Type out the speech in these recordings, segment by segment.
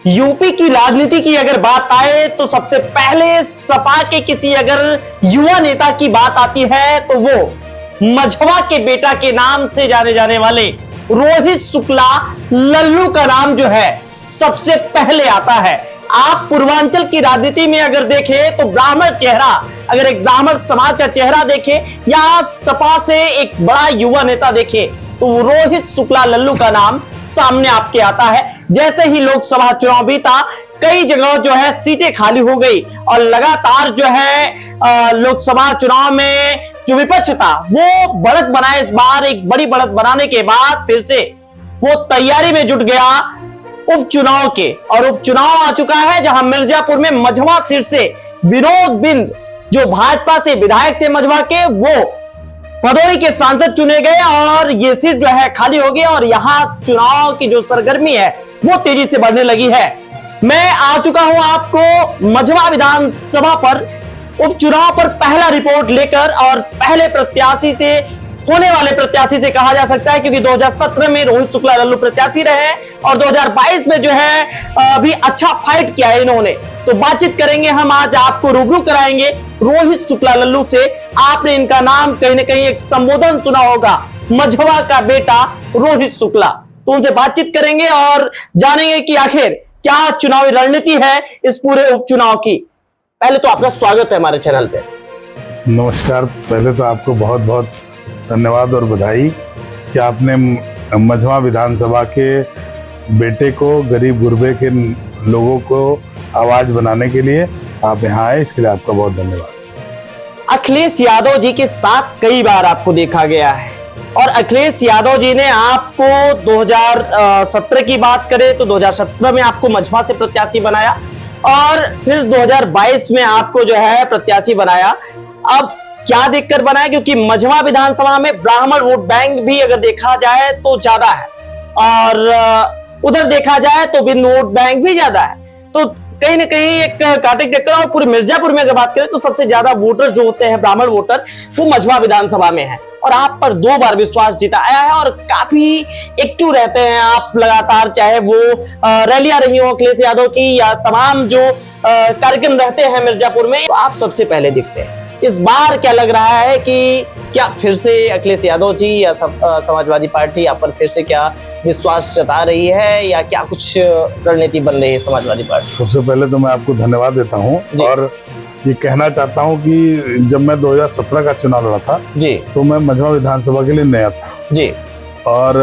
UP की राजनीति की अगर बात आए तो सबसे पहले सपा के किसी अगर युवा नेता की बात आती है तो वो मझवा के बेटा के नाम से जाने जाने वाले रोहित शुक्ला लल्लू का नाम जो है सबसे पहले आता है। आप पूर्वांचल की राजनीति में अगर देखें तो ब्राह्मण चेहरा, अगर एक ब्राह्मण समाज का चेहरा देखें या सपा से एक बड़ा युवा नेता देखे तो रोहित शुक्ला लल्लू का नाम सामने आपके आता है। जैसे ही लोकसभा चुनाव बीता, कई जगह जो है सीटें खाली हो गई और लगातार जो है लोकसभा चुनाव में जो विपक्ष था वो बढ़त बनाए। इस बार एक बड़ी बढ़त बनाने के बाद फिर से वो तैयारी में जुट गया उपचुनाव के, और उपचुनाव आ चुका है जहां मिर्जापुर में मझवा सीट से विनोद बिंद जो भाजपा से विधायक थे मझवा के, वो भदोही के सांसद चुने गए और ये सीट जो है खाली हो गई और यहां चुनाव की जो सरगर्मी है वो तेजी से बढ़ने लगी है। मैं आ चुका हूं आपको मझवा विधानसभा पर उपचुनाव पर पहला रिपोर्ट लेकर, और पहले प्रत्याशी से होने वाले प्रत्याशी से कहा जा सकता है क्योंकि 2017 में रोहित शुक्ला लल्लू प्रत्याशी रहे और 2022 में जो है अभी अच्छा फाइट किया है इन्होंने। तो बातचीत करेंगे हम, आज आपको रूबरू कराएंगे रोहित शुक्ला लल्लू से। आपने इनका नाम कहीं ना कहीं एक संबोधन सुना होगा, मझवा का बेटा रोहित शुक्ला। तो उनसे बातचीत करेंगे और जानेंगे कि आखिर क्या चुनावी रणनीति है इस पूरे उपचुनाव की। पहले तो आपका स्वागत है हमारे चैनल पे। नमस्कार। पहले तो आपको बहुत बहुत धन्यवाद और बधाई कि आपने मझवा विधानसभा के बेटे को, गरीब गुरबे के लोगों को आवाज बनाने के लिए आप यहाँ आए, इसके लिए आपका बहुत धन्यवाद। अखिलेश यादव जी के साथ कई बार आपको देखा गया है और अखिलेश यादव जी ने आपको 2017 की बात करें तो 2017 में आपको मझवा से प्रत्याशी बनाया और फिर 2022 में आपको जो है प्रत्याशी बनाया। अब क्या देखकर बनाया, क्योंकि मझवा विधानसभा में ब्राह्मण वोट बैंक भी अगर देखा जाए तो ज्यादा है और उधर देखा जाए तो बिंद वोट बैंक भी ज्यादा है। तो कहीं ना कहीं एक कांटे टक्कर। और पूरे मिर्जापुर में अगर बात करें तो सबसे ज्यादा वोटर जो होते हैं ब्राह्मण वोटर वो मझवा विधानसभा में है और आप पर 2 बार विश्वास जिताया है और काफी एक्टिव रहते हैं आप लगातार, चाहे वो रैलियां रही हो अखिलेश यादव की या तमाम जो कार्यक्रम रहते हैं मिर्जापुर में, तो आप सबसे पहले दिखते हैं। इस बार क्या लग रहा है कि क्या फिर से अखिलेश यादव जी या समाजवादी पार्टी आप पर फिर से क्या विश्वास जता रही है या क्या कुछ रणनीति बन रही है समाजवादी पार्टी? सबसे पहले तो मैं आपको धन्यवाद देता हूँ और ये कहना चाहता हूँ कि जब मैं 2017 का चुनाव लड़ा था जी, तो मैं मझवा विधानसभा के लिए नया था जी, और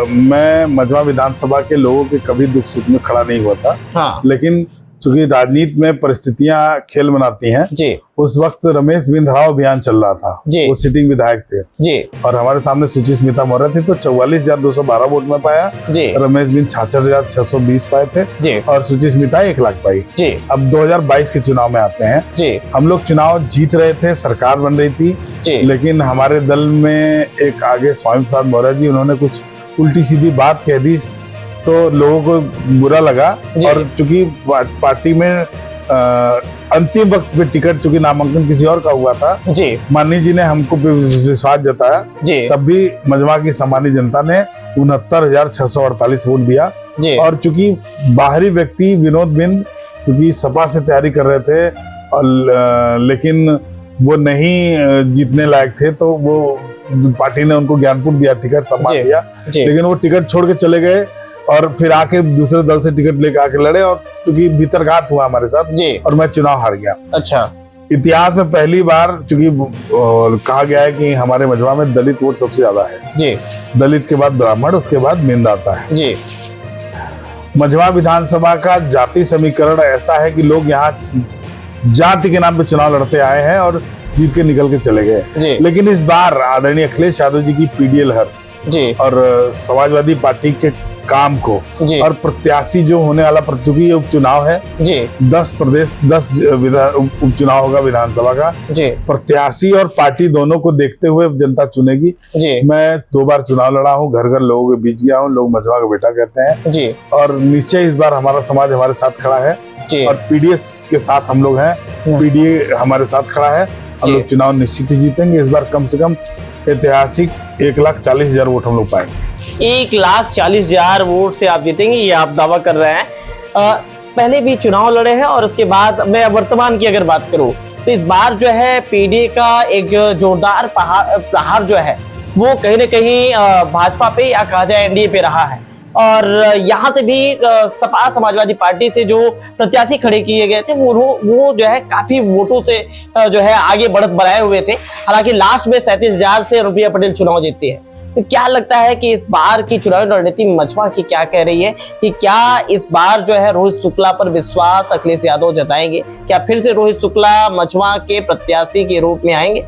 मैं मझवा विधानसभा के लोगों के कभी दुख सुख में खड़ा नहीं हुआ था। हाँ। लेकिन चूंकि राजनीति में परिस्थितियां खेल बनाती हैं जी, उस वक्त रमेश बिंद हराओ अभियान चल रहा था जी, वो सिटिंग विधायक थे जी, और हमारे सामने सुचिस्मिता मौर्य थी तो 44,212 वोट में पाया जी, रमेश बिंद 66,620 पाए थे जी, और सुचिस्मिता 1 लाख पाई जी। अब 2022 के चुनाव में आते हैं जी, हम लोग चुनाव जीत रहे थे, सरकार बन रही थी जी, लेकिन हमारे दल में एक आगे स्वामी प्रसाद मौर्य जी, उन्होंने कुछ उल्टी सीधी बात कह दी तो लोगों को बुरा लगा और चूंकि पार्टी में अंतिम वक्त पे टिकट, चूंकि नामांकन किसी और का हुआ था जी, माननीय जी ने हमको विश्वास जताया जी, तब भी मझवा की सामान्य जनता ने 69,648 वोट दिया जी, और चूंकि बाहरी व्यक्ति विनोद बिंद चूंकि सपा से तैयारी कर रहे थे और लेकिन वो नहीं जीतने लायक थे तो वो पार्टी ने उनको ज्ञानपुर दिया, टिकट सम्मान दिया, लेकिन वो टिकट छोड़ के चले गए और फिर आके दूसरे दल से टिकट लेके आके लड़े और चूंकि भीतरघात हुआ हमारे साथ जी, और मैं चुनाव हार गया। अच्छा। इतिहास में पहली बार चूंकि कहा गया है कि हमारे मझवा में दलित वोट सबसे ज्यादा है जी, दलित के बाद ब्राह्मण, उसके बाद बिंद आता है जी। मझवा विधानसभा का जाति समीकरण ऐसा है कि लोग यहाँ जाति के नाम पे चुनाव लड़ते आए हैं और जीत के निकल के चले गए, लेकिन इस बार आदरणीय अखिलेश यादव जी की पीडीए लहर जी, और समाजवादी पार्टी के काम को और प्रत्याशी जो होने वाला, चूंकि ये उपचुनाव है जी, 10 उपचुनाव होगा विधानसभा का जी, प्रत्याशी और पार्टी दोनों को देखते हुए जनता चुनेगी जी। मैं 2 बार चुनाव लड़ा हूँ, घर घर लोगों के बीच गया हूँ, लोग मझवा का बेटा कहते हैं जी, और निश्चय इस बार हमारा समाज हमारे साथ खड़ा है जी, और पीडीएस के साथ हम लोग हैं, पीडीए हमारे साथ खड़ा है, हम लोग चुनाव निश्चित ही जीतेंगे। इस बार कम से कम ऐतिहासिक 1,40,000 वोट हम लोग पाएंगे। 1,40,000 वोट से आप जीतेंगे, ये आप दावा कर रहे हैं। पहले भी चुनाव लड़े हैं और उसके बाद मैं वर्तमान की अगर बात करूं तो इस बार जो है पीडीए का एक जोरदार प्रहार जो है वो कहीं ना कहीं भाजपा पे या कहा जाए एनडीए पे रहा है। और यहाँ से भी सपा समाजवादी पार्टी से जो प्रत्याशी खड़े किए गए थे वो जो है काफी वोटों से जो है आगे बढ़त बनाए हुए थे। हालांकि लास्ट में 37,000 से अनुप्रिया पटेल चुनाव जीतती है। तो क्या लगता है कि इस बार की चुनावी रणनीति मझवा की क्या कह रही है कि क्या इस बार जो है रोहित शुक्ला पर विश्वास अखिलेश यादव जताएंगे? क्या फिर से रोहित शुक्ला मझवा के प्रत्याशी के रूप में आएंगे?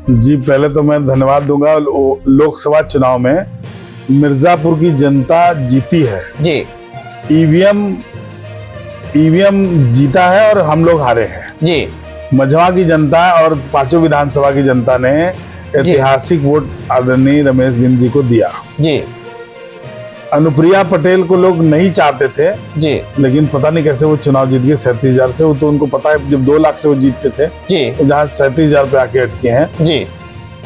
जी, पहले तो मैं धन्यवाद दूंगा। लोकसभा चुनाव में मिर्जापुर की जनता जीती है जी। ईवीएम जीता है और हम लोग हारे हैं जी। मझवा की जनता और पांचों विधानसभा की जनता ने ऐतिहासिक वोट आदरणीय रमेश बिंद जी को दिया जी। अनुप्रिया पटेल को लोग नहीं चाहते थे जी, लेकिन पता नहीं कैसे वो चुनाव जीत गए 37,000 से। वो तो उनको पता है जब 2 लाख से वो जीतते थे जी, तो जहाँ 37,000 पे आके अटके हैं जी।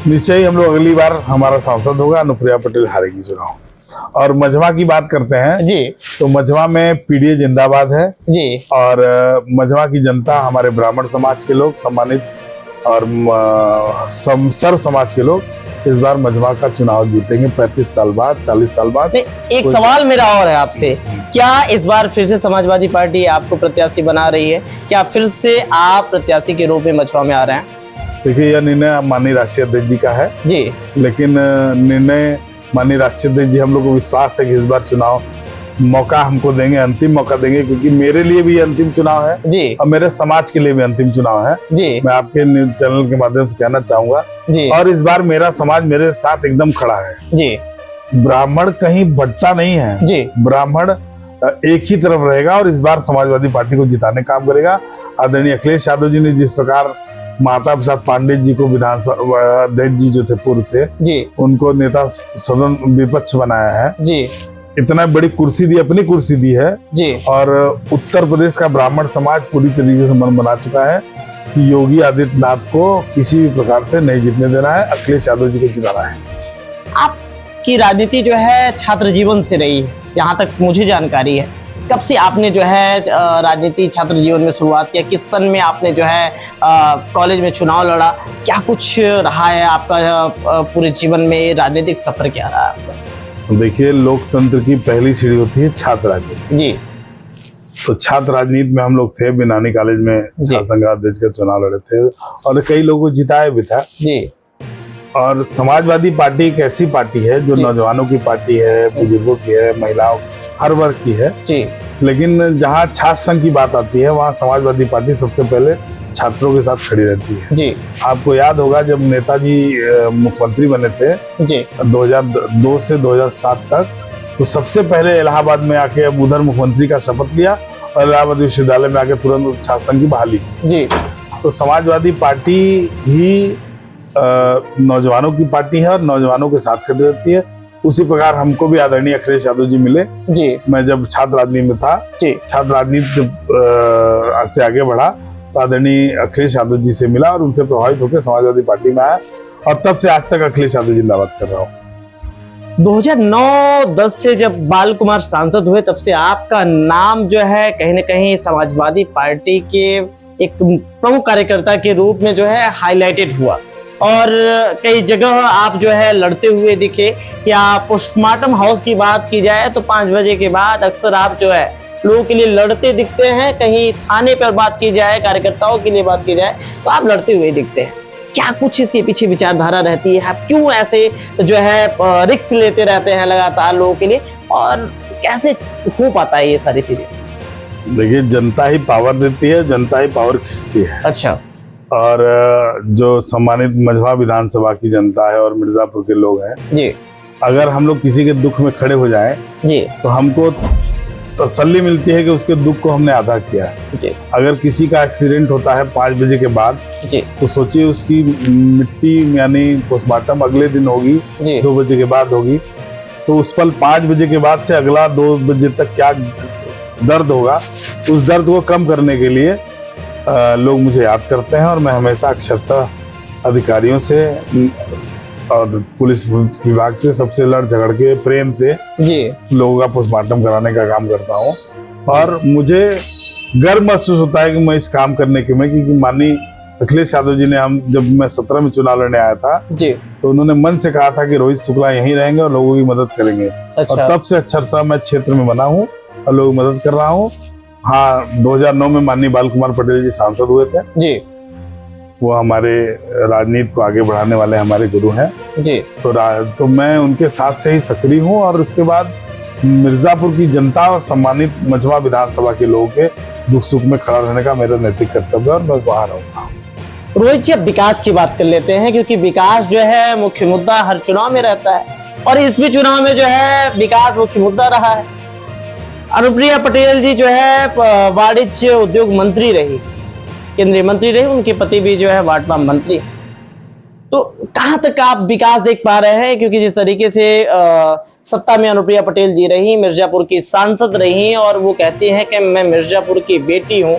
निश्चय ही हम लोग अगली बार हमारा सांसद होगा, अनुप्रिया पटेल हारेगी चुनाव। और मझवा की बात करते हैं जी, तो मझवा में पीडीए जिंदाबाद है जी। और मझवा की जनता, हमारे ब्राह्मण समाज के लोग, सम्मानित और समसर समाज के लोग इस बार मझवा का चुनाव जीतेंगे 35 साल बाद, 40 साल बाद। एक सवाल मेरा और है आपसे, क्या इस बार फिर से समाजवादी पार्टी आपको प्रत्याशी बना रही है? क्या फिर से आप प्रत्याशी के रूप में मझवा में आ रहे हैं? देखिए, यह निर्णय माननीय राष्ट्रीय अध्यक्ष जी का है जी, लेकिन निर्णय माननीय राष्ट्रीय अध्यक्ष जी, हम लोग को विश्वास है कि इस बार चुनाव मौका हमको देंगे, अंतिम मौका देंगे, क्योंकि मेरे लिए भी अंतिम चुनाव है जी, और मेरे समाज के लिए भी अंतिम चुनाव है जी। मैं आपके चैनल के माध्यम से कहना चाहूंगा जी, और इस बार मेरा समाज मेरे साथ एकदम खड़ा है जी। ब्राह्मण कहीं बढ़ता नहीं है जी, ब्राह्मण एक ही तरफ रहेगा और इस बार समाजवादी पार्टी को जिताने काम करेगा। आदरणीय अखिलेश यादव जी ने जिस प्रकार माता प्रसाद पांडे जी को विधानसभा अध्यक्ष जी जो थे पूर्व थे जी, उनको नेता सदन विपक्ष बनाया है जी, इतना बड़ी कुर्सी दी, अपनी कुर्सी दी है जी। और उत्तर प्रदेश का ब्राह्मण समाज पूरी तरीके से मन बना चुका है कि योगी आदित्यनाथ को किसी भी प्रकार से नहीं जीतने देना है, अखिलेश यादव जी को जिताना है। आपकी राजनीति जो है छात्र जीवन से रही है, जहाँ तक मुझे जानकारी है। कब से आपने जो है राजनीति छात्र जीवन में शुरुआत किया? किस सन में आपने जो है कॉलेज में चुनाव लड़ा? क्या कुछ रहा है आपका पूरे जीवन में? राजनीतिक सफर क्या रहा है आपका? देखिए, लोकतंत्र की पहली सीढ़ी होती है छात्र राजनीति जी। तो छात्र राजनीति में हम लोग थे, बिनानी कॉलेज में छात्र संघ अध्यक्ष का चुनाव लड़े थे और कई लोगों को जिताया भी था जी। और समाजवादी पार्टी एक ऐसी पार्टी है जो नौजवानों की पार्टी है, बुजुर्गों की है, महिलाओं, हर वर्ग की है जी। लेकिन जहाँ छात्र संघ की बात आती है, वहाँ समाजवादी पार्टी सबसे पहले छात्रों के साथ खड़ी रहती है जी। आपको याद होगा जब नेताजी मुख्यमंत्री बने थे जी 2002 से 2007 तक, तो सबसे पहले इलाहाबाद में आके उधर मुख्यमंत्री का शपथ लिया और इलाहाबाद विश्वविद्यालय में आके तुरंत छात्र संघ की बहाली की जी। तो समाजवादी पार्टी ही नौजवानों की पार्टी है और नौजवानों के साथ खड़ी रहती है। उसी प्रकार हमको भी आदरणीय अखिलेश यादव जी मिले जी। मैं जब छात्र राजनीति में था जी, छात्र राजनीति जब से आगे बढ़ा तो आदरणीय अखिलेश यादव जी से मिला और उनसे प्रभावित होकर समाजवादी पार्टी में आया और तब से आज तक अखिलेश यादव जिंदाबाद कर रहा हूँ। 2009-10 से जब बाल कुमार सांसद हुए तब से आपका नाम जो है कहीं न कहीं समाजवादी पार्टी के एक प्रमुख कार्यकर्ता के रूप में जो है हाईलाइटेड हुआ और कई जगह आप जो है लड़ते हुए दिखे। या पोस्टमार्टम हाउस की बात की जाए तो 5 बजे के बाद अक्सर आप जो है लोगों के लिए लड़ते दिखते हैं। कहीं थाने पर बात की जाए, कार्यकर्ताओं के लिए बात की जाए तो आप लड़ते हुए दिखते हैं। क्या कुछ इसके पीछे विचारधारा रहती है? आप क्यों ऐसे जो है रिस्क लेते रहते हैं लगातार लोगों के लिए और कैसे हो पाता है ये सारी चीजें? देखिए, जनता ही पावर देती है, जनता ही पावर खींचती है। अच्छा। और जो सम्मानित मझवा विधानसभा की जनता है और मिर्जापुर के लोग हैं जी, अगर हम लोग किसी के दुख में खड़े हो जाएं जी, तो हमको तसल्ली मिलती है कि उसके दुख को हमने आधा किया जी। अगर किसी का एक्सीडेंट होता है 5 बजे के बाद जी, तो सोचिए उसकी मिट्टी यानी पोस्टमार्टम अगले दिन होगी 2 बजे के बाद होगी, तो उस पल 5 बजे के बाद से अगला 2 बजे तक क्या दर्द होगा, उस दर्द को कम करने के लिए लोग मुझे याद करते हैं और मैं हमेशा अक्षरशः अधिकारियों से और पुलिस विभाग से सबसे लड़ झगड़ के प्रेम से जी लोगों का पोस्टमार्टम कराने का काम करता हूँ। और मुझे गर्व महसूस होता है कि मैं इस काम करने के में, क्योंकि माननीय अखिलेश यादव जी ने, जब मैं 17 में चुनाव लड़ने आया था जी, तो उन्होंने मन से कहा था कि रोहित शुक्ला यहीं रहेंगे और लोगों की मदद करेंगे। और तब से अक्षरशः मैं क्षेत्र में बना हूँ और लोगों की मदद कर रहा हूँ। हाँ, 2009 में माननीय बाल कुमार पटेल जी सांसद हुए थे जी, वो हमारे राजनीति को आगे बढ़ाने वाले हमारे गुरु हैं जी। तो मैं उनके साथ से ही सक्रिय हूँ, और उसके बाद मिर्जापुर की जनता और सम्मानित मझवा विधानसभा के लोगों के दुख सुख में खड़ा रहने का मेरा नैतिक कर्तव्य है, और मैं वहां रहूंगा। रोहित जी, अब विकास की बात कर लेते हैं, क्योंकि विकास जो है मुख्य मुद्दा हर चुनाव में रहता है, और इस भी चुनाव में जो है विकास मुख्य मुद्दा रहा है। अनुप्रिया पटेल जी जो है वाणिज्य उद्योग मंत्री रही, केंद्रीय मंत्री रही, उनके पति भी जो है वार्ड मंत्री। तो कहां तक आप विकास देख पा रहे हैं? क्योंकि जिस तरीके से सत्ता में अनुप्रिया पटेल जी रही, मिर्जापुर की सांसद रही, और वो कहती हैं कि मैं मिर्जापुर की बेटी हूं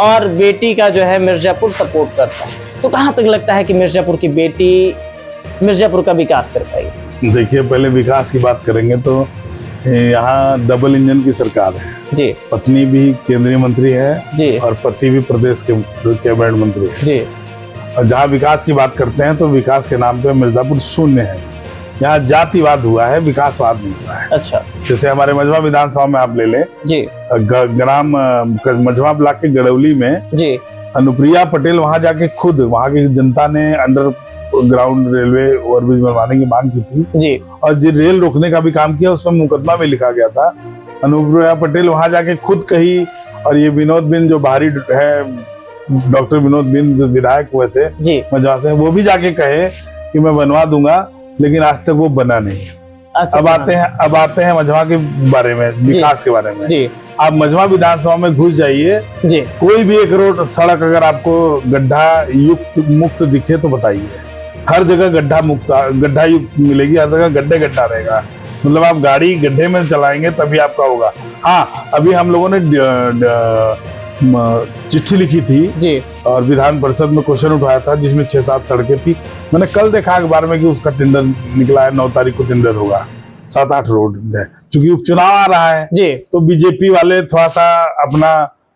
और बेटी का जो है मिर्जापुर सपोर्ट करता है, तो कहां तक लगता है कि मिर्जापुर की बेटी मिर्जापुर का विकास कर पाएगी? देखिए, पहले विकास की बात करेंगे तो यहाँ डबल इंजन की सरकार है जी, पत्नी भी केंद्रीय मंत्री है जी, और पति भी प्रदेश के कैबिनेट मंत्री है जी। और जहाँ विकास की बात करते हैं तो विकास के नाम पे मिर्जापुर शून्य है। यहाँ जातिवाद हुआ है, विकासवाद नहीं हुआ है। अच्छा, जैसे हमारे मझवा विधानसभा में आप ले लें जी, ग्राम मझवा ब्लॉक के गड़ौली में जी, अनुप्रिया पटेल वहां जाके खुद वहां की जनता ने अंडर ग्राउंड रेलवे ओवरब्रिज बनवाने की मांग की थी जी, और जो रेल रोकने का भी काम किया, उसमें मुकदमा भी लिखा गया था। अनुप्रिया पटेल वहां जाके खुद कही, और ये विनोद बिंद जो बाहरी है, डॉक्टर विनोद बिंद जो विधायक हुए थे मझवा से, वो भी जाके कहे कि मैं बनवा दूंगा, लेकिन आज तक वो बना नहीं। अब आते हैं मझवा के बारे में, विकास के बारे में जी। आप मझवा विधानसभा में घुस जाइए, कोई भी एक रोड सड़क अगर आपको गड्ढा युक्त मुक्त दिखे तो बताइए। हर जगह गड्ढा युक्त मिलेगी, हर जगह गड्ढा रहेगा। मतलब आप गाड़ी गड्ढे में चलाएंगे तभी आपका होगा। हाँ, अभी हम लोगों ने चिट्ठी लिखी थी जी, और विधान परिषद में क्वेश्चन उठाया था, जिसमें 6-7 सड़कें थी। मैंने कल देखा अखबार में कि उसका टेंडर निकला है, 9 तारीख को टेंडर होगा। 7-8 रोड है, चूंकि उपचुनाव आ रहा है जी, तो बीजेपी वाले थोड़ा सा अपना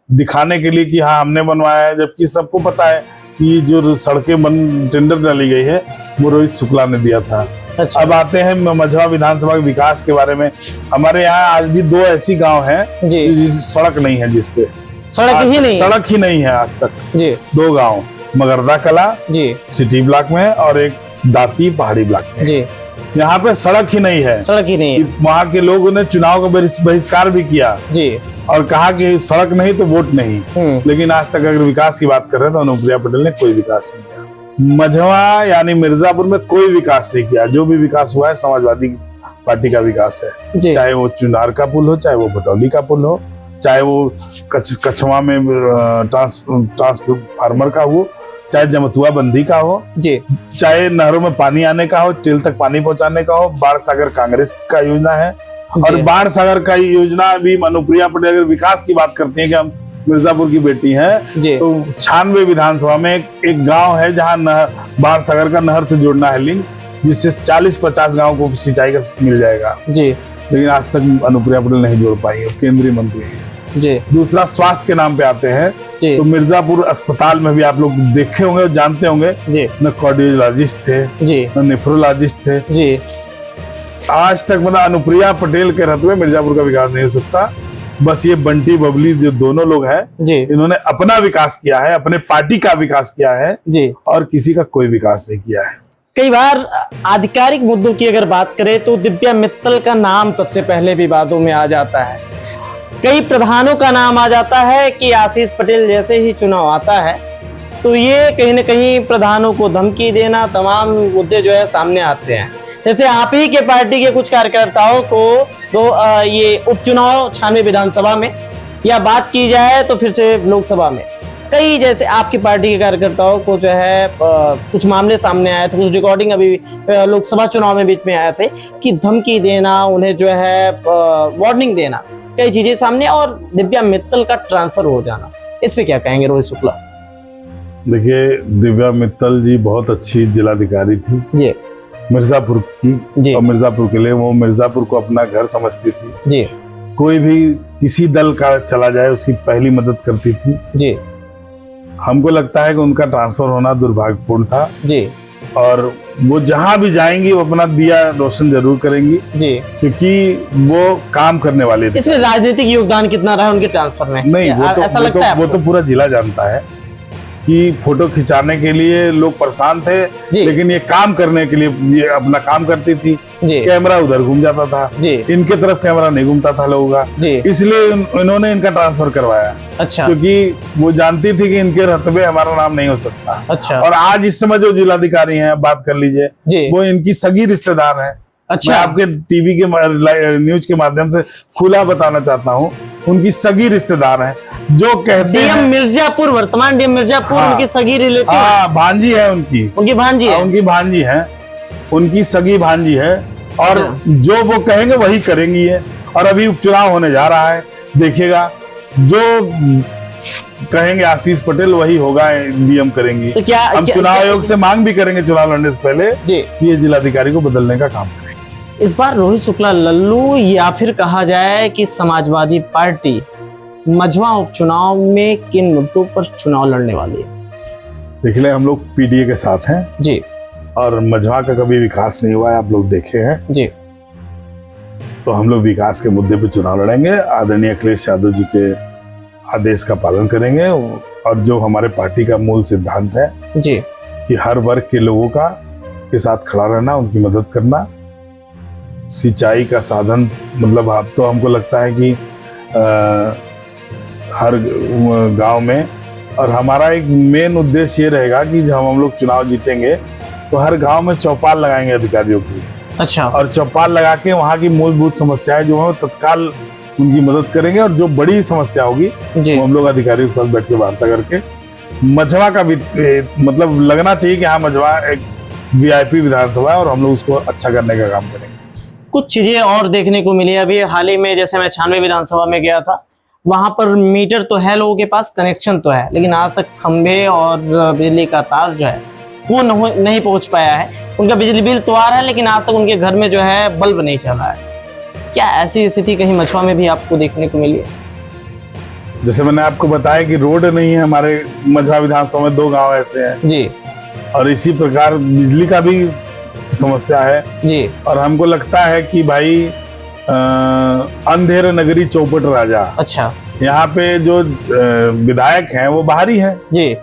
दिखाने के लिए कि हाँ हमने बनवाया है, जबकि सबको पता है कि जो सड़कें टेंडर डाली गई है वो रोहित शुक्ला ने दिया था। अच्छा। अब आते हैं मझवा विधानसभा के विकास के बारे में। हमारे यहाँ आज भी 2 ऐसी गांव हैं जिस सड़क नहीं है, जिसपे सड़क ही नहीं है आज तक जी। 2 गांव, मगरदा कला जी सिटी ब्लॉक में, और एक दाती पहाड़ी ब्लॉक में जी। यहाँ पे सड़क ही नहीं है। वहाँ के लोगों ने चुनाव का बहिष्कार भी किया जी, और कहा कि सड़क नहीं तो वोट नहीं। लेकिन आज तक अगर विकास की बात कर रहे हैं तो अनुप्रिया पटेल ने कोई विकास नहीं किया। मझवा यानी मिर्जापुर में कोई विकास नहीं किया। जो भी विकास हुआ है समाजवादी पार्टी का विकास है, चाहे वो चुनार का पुल हो, चाहे वो भटौली का पुल हो, चाहे वो कछवा में ट्रांसफार्मर का हो, चाहे जमतुआ बंदी का हो जी, चाहे नहरों में पानी आने का हो, टेल तक पानी पहुंचाने का हो। बाढ़ सागर कांग्रेस का योजना है, और बाढ़ सागर का योजना भी अनुप्रिया पटेल अगर विकास की बात करती है कि हम मिर्जापुर की बेटी है, तो 96 विधानसभा में एक गांव है जहां बाढ़ सागर का नहर से जोड़ना है लिंक, जिससे 40-50 गाँव को सिंचाई का मिल जाएगा जी। लेकिन आज तक अनुप्रिया पटेल नहीं जोड़ पाई है, केंद्रीय मंत्री है जी। दूसरा, स्वास्थ्य के नाम पे आते हैं तो मिर्जापुर अस्पताल में भी आप लोग देखे होंगे और जानते होंगे जी, न कार्डियोलॉजिस्ट थे जी, न नेफ्रोलॉजिस्ट थे जी। आज तक मतलब अनुप्रिया पटेल के रहते हुए मिर्जापुर का विकास नहीं हो सकता। बस ये बंटी बबली जो दोनों लोग हैं जी, इन्होंने अपना विकास किया है, अपने पार्टी का विकास किया है जी, और किसी का कोई विकास नहीं किया है। कई बार आधिकारिक मुद्दों की अगर बात करें तो दिव्या मित्तल का नाम सबसे पहले विवादों में आ जाता है। कई प्रधानों का नाम आ जाता है कि आशीष पटेल जैसे ही चुनाव आता है तो ये कहीं न कहीं प्रधानों को धमकी देना, तमाम मुद्दे जो है सामने आते हैं। जैसे आप ही के पार्टी के कुछ कार्यकर्ताओं को तो ये उपचुनाव 96 विधानसभा में, या बात की जाए तो फिर से लोकसभा में, कई जैसे आपकी पार्टी के कार्यकर्ताओं को जो है कुछ मामले सामने आए थे, कुछ रिकॉर्डिंग अभी लोकसभा चुनाव में बीच में आए थे कि धमकी देना, उन्हें जो है वार्निंग देना, कई चीजें सामने, और दिव्या मित्तल का ट्रांसफर हो जाना, इस पे क्या कहेंगे रोहित शुक्ला? देखिए, दिव्या मित्तल जी बहुत अच्छी जिलाधिकारी थी जी, मिर्जापुर की जी, और मिर्जापुर के लिए वो मिर्जापुर को अपना घर समझती थी जी। कोई भी किसी दल का चला जाए उसकी पहली मदद करती थी जी। हमको लगता है कि उनका ट्रांसफर होना दुर्भाग्यपूर्ण था जी। और वो जहां भी जाएंगी वो अपना दिया रोशन जरूर करेंगी जी, क्योंकि वो काम करने वाले थे। इसमें राजनीतिक योगदान कितना रहा उनके ट्रांसफर में? नहीं, ऐसा लगता है वो तो पूरा जिला जानता है कि फोटो खिंचाने के लिए लोग परेशान थे, लेकिन ये काम करने के लिए ये अपना काम करती थी। कैमरा उधर घूम जाता था, इनके तरफ कैमरा नहीं घूमता था लोगों का, इसलिए इन्होंने इनका ट्रांसफर करवाया। अच्छा। क्योंकि वो जानती थी कि इनके रतबे हमारा नाम नहीं हो सकता। अच्छा। और आज इस समय जो जिलाधिकारी हैं, बात कर लीजिए, वो इनकी सगी रिश्तेदार है। अच्छा। मैं आपके टीवी के न्यूज के माध्यम से खुला बताना चाहता हूँ, उनकी सगी रिश्तेदार हैं जो कहते हैं मिर्जापुर, वर्तमान डीएम मिर्जापुर, उनकी सगी रिलेटिव। हाँ, भांजी है उनकी भांजी है। उनकी भांजी है, उनकी सगी भांजी है, और जो वो कहेंगे वही करेंगी है। और अभी उपचुनाव होने जा रहा है, देखिएगा, जो कहेंगे आशीष पटेल वही होगा, डीएम करेंगी। तो क्या हम चुनाव आयोग से मांग भी करेंगे चुनाव लड़ने से पहले कि ये जिलाधिकारी को बदलने का काम करें। इस बार रोहित शुक्ला लल्लू, या फिर कहा जाए कि समाजवादी पार्टी मझवा उपचुनाव में किन मुद्दों पर चुनाव लड़ने वाली है? देख ले, हम लोग पीडीए के साथ हैं जी, और मझवा का कभी विकास नहीं हुआ है, आप लोग देखे हैं जी। तो हम लोग विकास के मुद्दे पे चुनाव लड़ेंगे, आदरणीय अखिलेश यादव जी के आदेश का पालन करेंगे। और जो हमारे पार्टी का मूल सिद्धांत है जी, कि हर वर्ग के लोगों का के साथ खड़ा रहना, उनकी मदद करना, सिंचाई का साधन, मतलब अब तो हमको लगता है कि हर गांव में, और हमारा एक मेन उद्देश्य ये रहेगा कि जब हम लोग चुनाव जीतेंगे तो हर गांव में चौपाल लगाएंगे अधिकारियों की। अच्छा। और चौपाल लगा के वहाँ की मूलभूत समस्याएं जो है तत्काल उनकी मदद करेंगे, और जो बड़ी समस्या होगी वो हम लोग अधिकारियों के साथ बैठ के वार्ता करके मझवा का मतलब लगना चाहिए कि हाँ, मझवा एक वीआईपी विधानसभा है और हम लोग उसको अच्छा करने का काम करेंगे। कुछ चीजें और देखने को मिली अभी हाल ही में, जैसे मैं 96 विधानसभा में गया था, वहां पर मीटर तो है, लोगों के पास कनेक्शन तो है, लेकिन आज तक खंभे और बिजली का तार जो है वो नहीं पहुंच पाया है। उनका बिजली बिल तो आ रहा है, लेकिन आज तक उनके घर में जो है बल्ब नहीं चल रहा है। क्या ऐसी स्थिति कहीं मझवा में भी आपको देखने को मिली है? जैसे मैंने आपको बताया कि रोड नहीं है हमारे मझवा विधानसभा में, 2 गांव ऐसे हैं जी, और इसी प्रकार बिजली का भी समस्या है जी। और हमको लगता है कि भाई अंधेर नगरी चौपट राजा। अच्छा। यहाँ पे जो विधायक हैं वो बाहरी हैं जी।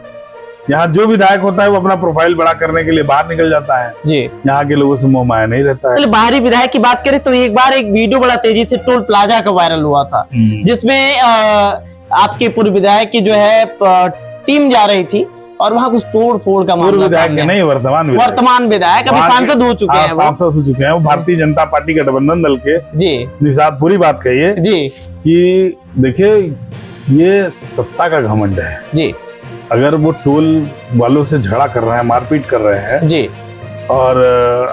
यहाँ जो विधायक होता है वो अपना प्रोफाइल बड़ा करने के लिए बाहर निकल जाता है जी। यहाँ के लोगों से मोह माया नहीं रहता है। बाहरी विधायक की बात करें तो एक बार एक वीडियो बड़ा तेजी से टोल प्लाजा का वायरल हुआ था, जिसमें आपके पूर्व विधायक की जो है टीम जा रही थी और वहाँ कुछ तोड़ फोड़ का मामला। विधायक नहीं, वर्तमान विधायक अभी सांसद हो चुके हैं, सांसद हो चुके हैं। वो भारतीय जनता पार्टी गठबंधन दल के जी। निषाद पूरी बात कहिए जी कि देखिए, ये सत्ता का घमंड है जी। अगर वो टोल वालों से झगड़ा कर रहे हैं, मारपीट कर रहे हैं जी, और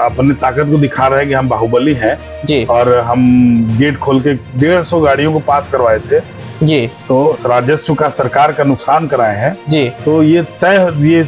अपनी ताकत को दिखा रहे हैं कि हम बाहुबली हैं जी, और हम गेट खोल के 150 गाड़ियों को पास करवाए थे जी, तो राजस्व का सरकार का नुकसान कराए हैं जी, तो ये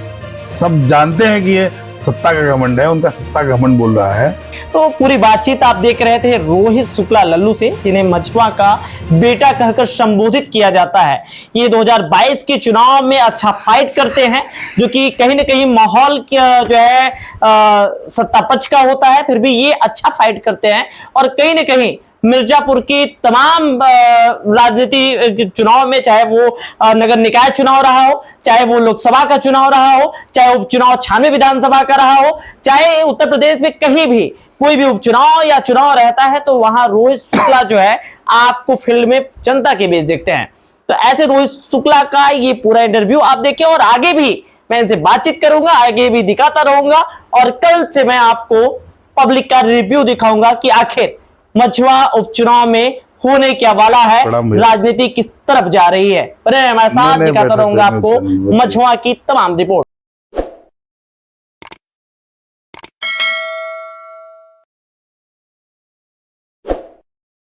सब जानते हैं कि ये सत्ता का घमंड है, उनका सत्ता का घमंड बोल रहा है। तो पूरी बातचीत आप देख रहे थे रोहित शुक्ला लल्लू से, जिन्हें मझवा का बेटा कहकर संबोधित किया जाता है। ये 2022 के चुनाव में अच्छा फाइट करते हैं, जो कि कहीं ना कहीं माहौल जो है सत्ता पक्ष का होता है, फिर भी ये अच्छा फाइट करते हैं और कहीं ना कहीं मिर्जापुर की तमाम राजनीति चुनाव में, चाहे वो नगर निकाय चुनाव रहा हो, चाहे वो लोकसभा का चुनाव रहा हो, चाहे उपचुनाव 96 विधानसभा का रहा हो, चाहे उत्तर प्रदेश में कहीं भी कोई भी उपचुनाव या चुनाव रहता है, तो वहां रोहित शुक्ला जो है आपको फील्ड में जनता के बीच देखते हैं। तो ऐसे रोहित शुक्ला का ये पूरा इंटरव्यू आप देखें और आगे भी मैं इनसे बातचीत करूंगा, आगे भी दिखाता रहूंगा और कल से मैं आपको पब्लिक का रिव्यू दिखाऊंगा कि आखिर मझवा उपचुनाव में होने क्या वाला है, राजनीति किस तरफ जा रही है। हमारे साथ दिखाता रहूंगा आपको मझवा की तमाम रिपोर्ट।